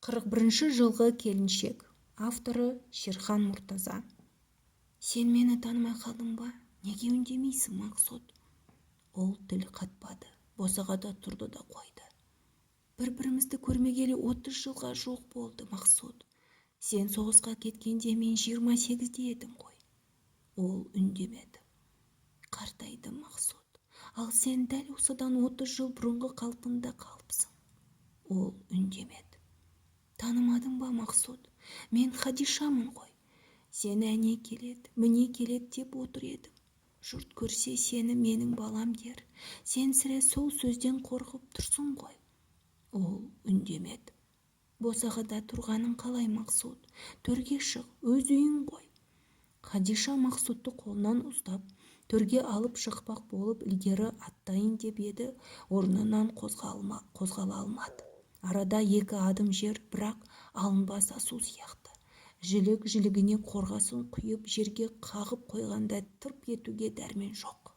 41 жылғы келіншек. Авторы Шерхан Мұртаза. Сен мені танымай қалдың ба? Неге үндемейсің, Мақсұт? Ол тіл қатпады, босағада тұрды да қойды. Бір-бірімізді көрмегелі 30 жылға жоқ болды, Мақсұт. Сен соғысқа кеткенде мен 28-де едім ғой. Ол үндемеді. Қартайды, Мақсұт. Ал сен дәл осыдан 30 жыл бұрынғы қалпында қалыпсың. Ол үндемеді. Танымадың ба, Мақсұт? Мен Хадишамын ғой. Сені әне келеді, міне келеді деп отыр едім. Жұрт көрсе сені менің балам дер. Сен сірә сол сөзден қорқып тұрсың ғой. Ол үндемеді. Босағада тұрғаның қалай, Мақсұт? Төрге шық, өз үйің ғой. Хадиша Мақсұтты қолынан ұстап, төрге алып шықпақ болып ілгері аттайын деп еді, орнынан қозғала алмады. Арада 2 адым жер, бірақ алынбас асу сияқты. Жілігіне қорғасын құйып жерге қағып қойғанда тырп етуге дәрмен жоқ.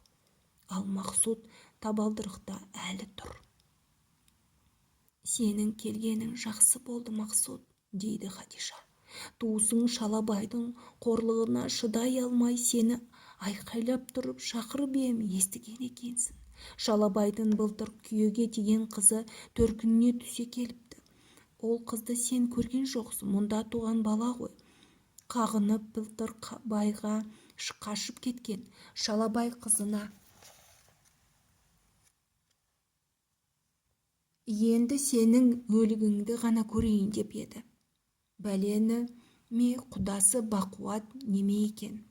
Ал Мақсұт табалдырықта әлі тұр. Сенің келгенің жақсы болды, Мақсұт, дейді Хадиша. Туысың Шалабайдың қорлығына шыдай алмай сені айқайлап тұрып шақырып ем, естіген екенсің. Шалабайдың былтыр күйеуге тиген қызы төркініне түсе келіпті. Ол қызды сен көрген жоқсың, мұнда туған бала ғой. Қағынып былтыр байға қашып кеткен. Шалабай қызына енді сенің өлігіңді ғана көрейін деп еді. Бәлені ме құдасы бақуат неме екен.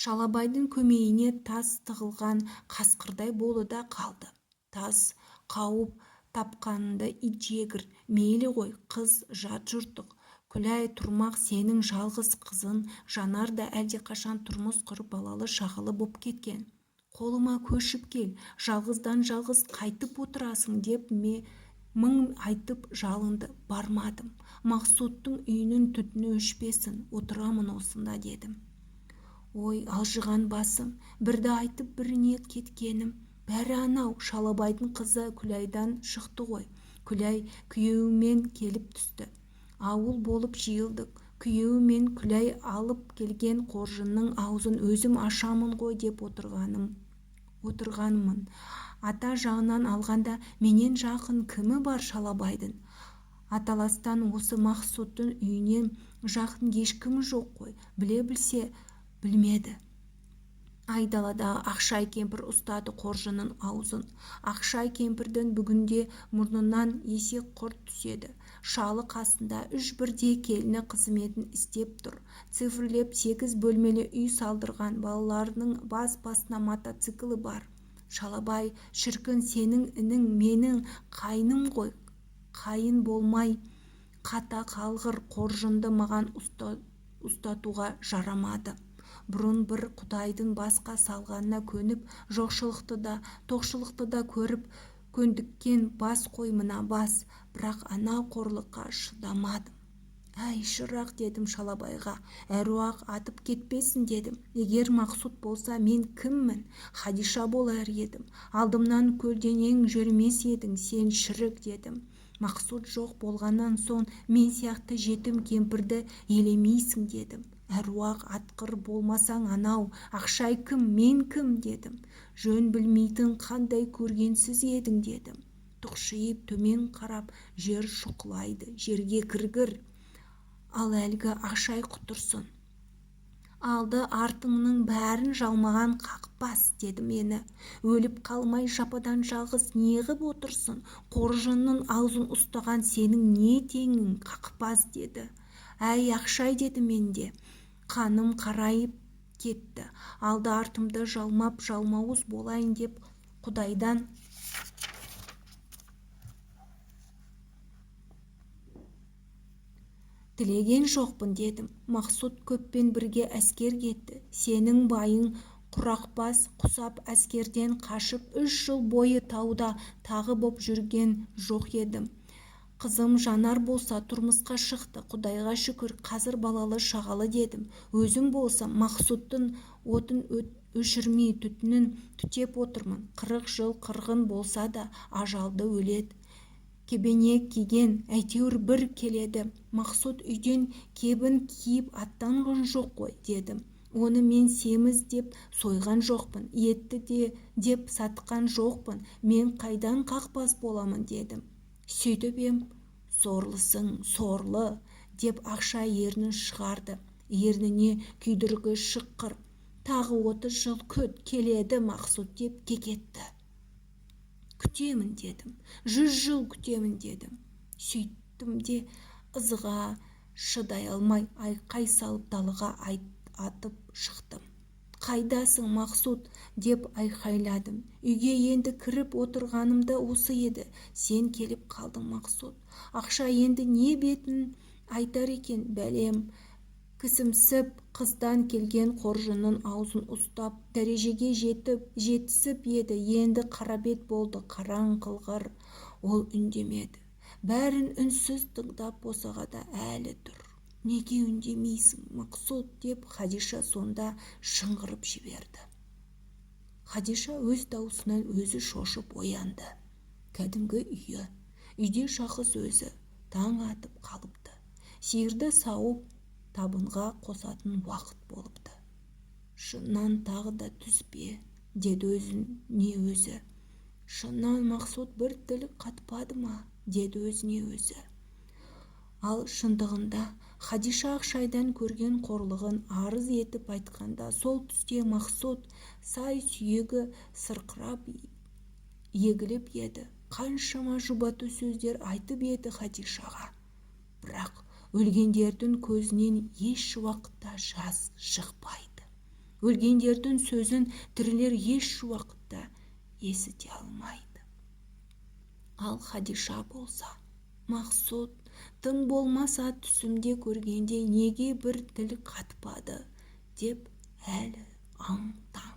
Шалабайдың көмейіне тас тығылған қасқырдай болды да қалды. Тас қауып тапқанында ит жегір, мейлі ғой, қыз жат жұрттық. Күләй тұрмақ сенің жалғыз қызын, Жанар да әлдеқашан тұрмыс құрып балалы шағалы боп кеткен. Қолыма көшіп кел, жалғыздан жалғыз қайтып отырасың деп мың айтып жалынды, бармадым. Мақсұттың үйінің түтіні өшпесін, отырамын осында дедім. Ой, алжыған басым, бірді айтып біріне кеткенім. Бәрі анау Шалабайдың қызы Күләйдан шықты ғой. Күләй күйеуімен келіп түсті. Ауыл болып жиылдық. Күйеуімен Күләй алып келген қоржынның аузын өзім ашамын ғой деп отырғанмын. Ата жағынан алғанда менен жақын кімі бар Шалабайдың? Аталастан осы Мақсұттың үйінен жақын ешкім жоқ қой. Біле білсе білмеді. Айдаладағы Ақшай кемпір ұстады қоржынның аузын. Ақшай кемпірдің бүгінде мұрнынан есек құрт түседі. Шалы қасында 3 бірдей келіні қызметін істеп тұр. Цифрлеп 8 бөлмелі үй салдырған, балаларының бас-басына мотоциклі бар. Шалабай, шіркін, сенің інің менің қайным ғой. Қайын болмай қата қалғыр, қоржынды маған ұстатуға жарамады. Бұрын бір құдайдың басқа салғанына көніп, жоқшылықты да, тоқшылықты да көріп көндіккен бас қой мына бас, бірақ ана қорлыққа шыдамадым. Әй, шырақ дедім Шалабайға, әруақ атып кетпесін дедім. Егер Мақсұт болса мен кіммін? Хадиша болар едім. Алдымнан көлденең жүрмес едің, сен шірік дедім. Мақсұт жоқ болғаннан соң мен сияқты жетім кемпірді елемейсің дедім. Әруақ атқыр болмасаң анау Ақшай кім, мен кім дедім. Жөн білмейтін қандай көргенсіз едің дедім. Тұқшиып төмен қарап жер шұқылайды, жерге кіргір. Ал әлгі Ақшай құтырсын. Алды артыңның бәрін жалмаған қақпас деді мені. Өліп қалмай жападан жалғыз неғып отырсын? Қоржынның аузын ұстаған сенің не теңің қақпас деді. Әй Ақшай деді менде. Қаным қарайып кетті. Алды артымды жалмап жалмауыз болайын деп құдайдан тілеген жоқпын дедім. Мақсұт көппен бірге әскер кетті. Сенің байың Құрақбас құсап әскерден қашып 3 жыл бойы тауда тағы боп жүрген жоқ едім. Қызым Жанар болса тұрмысқа шықты, құдайға шүкір, қазір балалы шағалы дедім. Өзім болсам Мақсұттың отын өшірмей түтінін түтеп отырмын. 40 жыл қырғын болса да ажалды өледі. кебенек киген әйтеуір бір келеді. Мақсұт үйден кебін киіп аттанған жоқ қой, дедім. Оны мен семіз деп сойған жоқпын, етті де деп сатқан жоқпын, мен қайдан қақпас боламын, дедім. Сөйтіп ем, сорлысың, сорлы, деп ақша ернін шығарды. Ерніне күйдіргі шыққыр. Тағы 30 жыл күт, келеді Мақсұт, деп кекетті. Күтемін, дедім. 100 жыл күтемін, дедім. Сөйттім де ызға шыдай алмай айқай салып далаға атып шықтым. Қайдасың, Мақсұт, деп айқайладым. Үйге енді кіріп отырғанымда осы еді. Сен келіп қалдың, Мақсұт. Ақша енді не бетін айтар екен, бәлем. Кісімсіп, қыздан келген қоржынның аузын ұстап, дәрежеге жетісіп еді. Енді қарабет болды, қараң қылғыр. Ол үндемеді. Бәрін үнсіз тыңдап босағада әлі тұр. Неге үндемейсің, Мақсұт, деп Хадиша сонда шыңғырып жіберді. Хадиша өз даусынан өзі шошып оянды. Кәдімгі үйі. Үйде шақыс өзі таң атып қалыпты. Сиырды сауып табынға қосатын уақыт болыпты. Шыннан тағы да түспе, деді өзіне өзі. Шыннан Мақсұт бір тіл қатпады ма, деді өзіне өзі. Ал шындығында Хадиша Ақшайдан көрген қорлығын арыз етіп айтқанда, сол түсте Мақсұт сай сүйегі сырқырап егіліп еді. Қаншама жұбату сөздер айтып еді Хадишаға. Бірақ өлгендердің көзінен еш уақытта жас шықпайды. Өлгендердің сөзін тірілер еш уақытта есіте алмайды. Ал Хадиша болса, Мақсұт тым болмаса түсімде көргенде неге бір тіл қатпады, деп әлі аң-таң.